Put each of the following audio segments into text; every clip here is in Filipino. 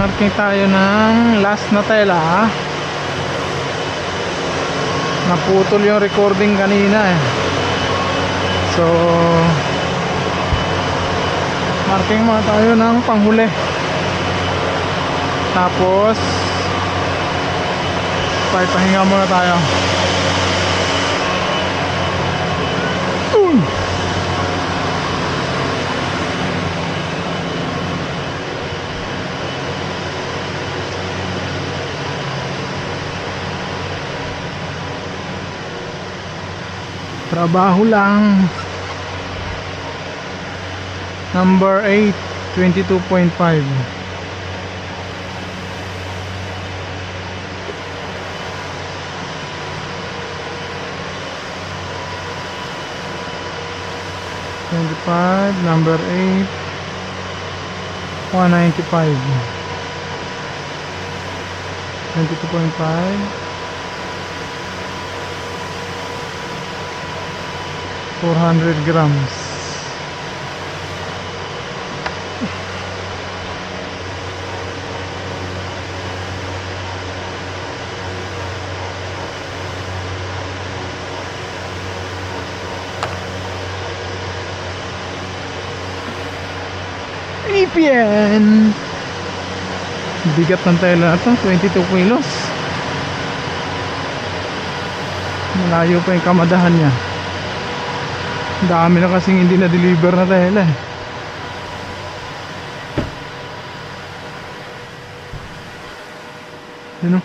Marking tayo ng last na tela. Naputol yung recording kanina eh. So marking muna tayo ng panghuli. Tapos pahinga muna tayo. Trabaho lang. Number 8, 22.5. Number 8, 195. 22.5, 400 grams. EPN. Bigat ng tela na ito, 22 kilos. Malayo pa yung kamadahan niya. Dami na kasing hindi na-deliver na tela eh. Yun o.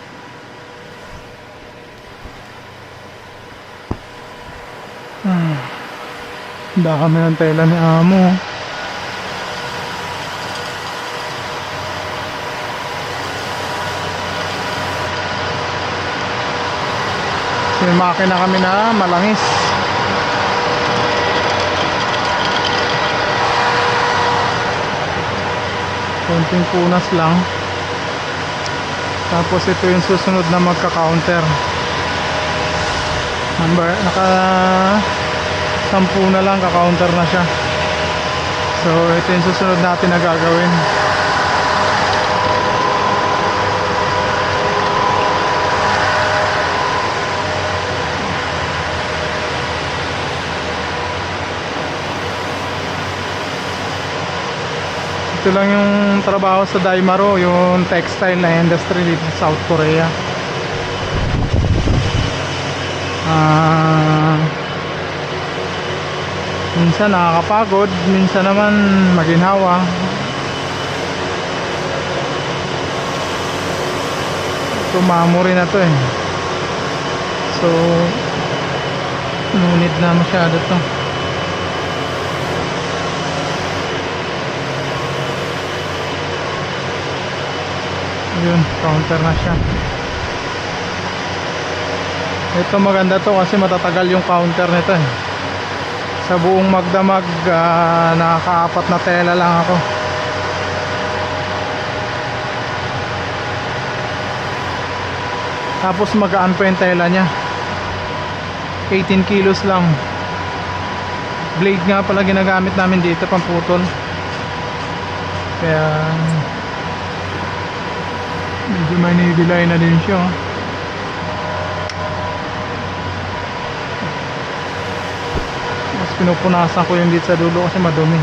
Dami ng tela ni amo. May makina kami na malangis. Konting punas lang. Tapos ito yung susunod na magka-counter. Naka 10 na lang, ka-counter na siya. So ito yung susunod natin na gagawin. Ito lang yung trabaho sa Daimaro, yung textile na industry dito sa South Korea. Minsan nakakapagod, minsan naman maginhawa. Tumamori na to eh. So no need na masyado to. Yun, counter na siya. Ito maganda to kasi matatagal yung counter nito eh. Sa buong magdamag nakaka-4 na tela lang ako. Tapos magaan pa yung tela nya. 18 kilos lang. Blade nga pala ginagamit namin dito, pamputol. Kaya medyo may nibilay na din siya. Mas pinupunasan ko yung dito sa dulo kasi madumi.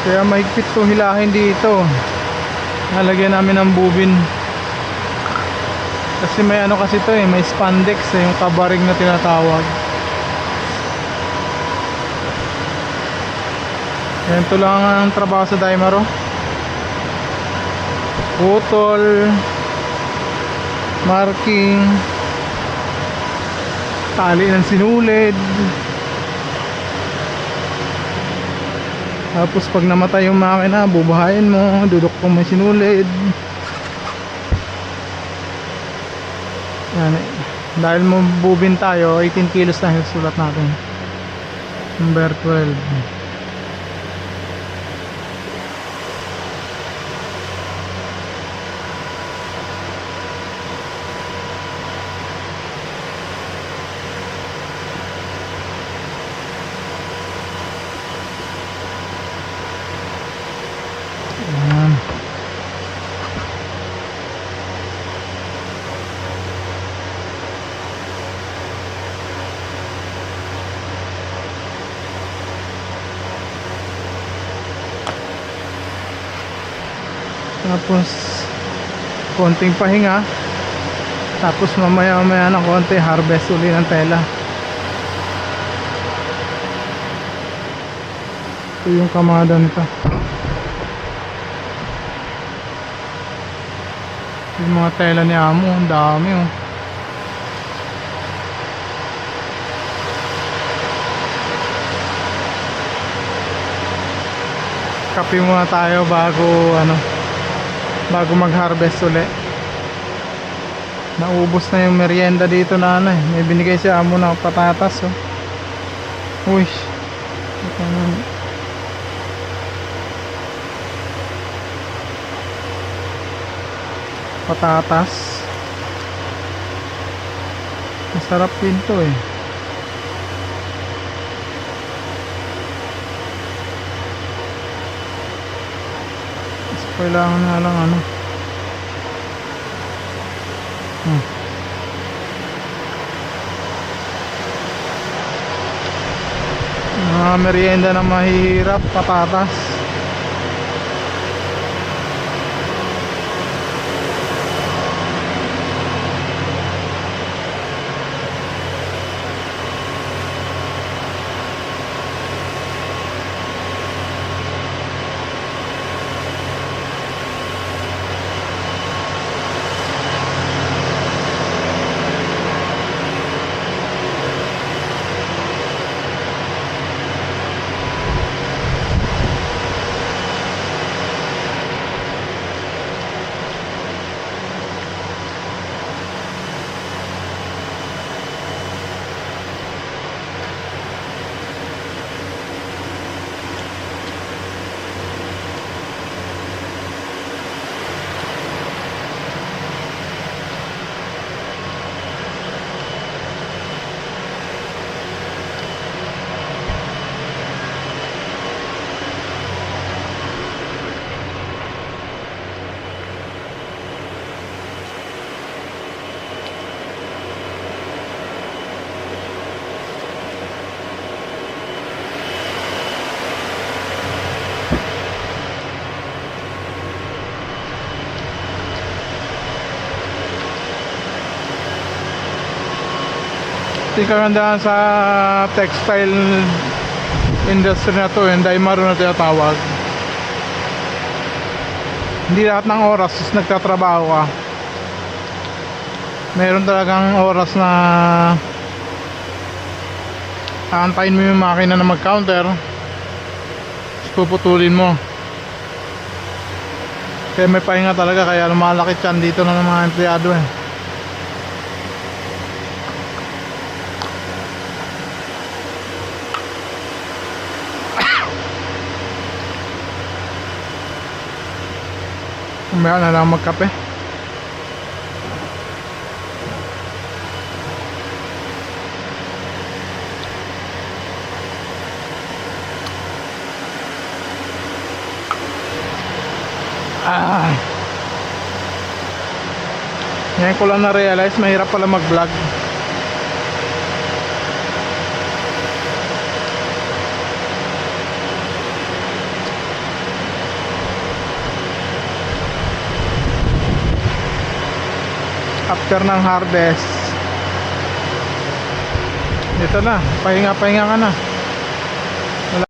Kaya mahigpit to hilahin dito. Nalagyan namin ng bubin. Kasi may ano kasi to eh, may spandex eh, yung kabaring na tinatawag. Yan to lang ang trabaho sa Daimaro. Putol, marking, tali ng sinulid. Tapos pag namatay yung makina, bubuhayin mo, duduktong may sinulid. Yan, dahil mabubin tayo, 18 kilos na yung sulat natin. Number 12. Yan. Tapos konting pahinga, tapos mamaya ng konti harvest uli ng tela. Ito yung kamada nito, yung mga tela ni amo, ang dami oh. Kape muna tayo bago mag-harvest uli. Naubos na yung merienda dito na may binigay si amo na patatas oh. Uy, patatas, masarap din to eh. Kailangan na lang mga merienda na mahirap, patatas. Yung kagandahan sa textile industry na to, yung Daimaro na tinatawag, hindi lahat ng oras nagtatrabaho ka. Meron talagang oras na aantayin mo yung makina na mag-counter, puputulin mo. Kaya may pahinga talaga, kaya lumalaki tiyan dito ng mga empleyado eh. Mamaya na lang magkape. Ngayon ko lang na-realize mahirap pala mag-vlog. After ng harvest, ito na, pahinga-pahinga ka na.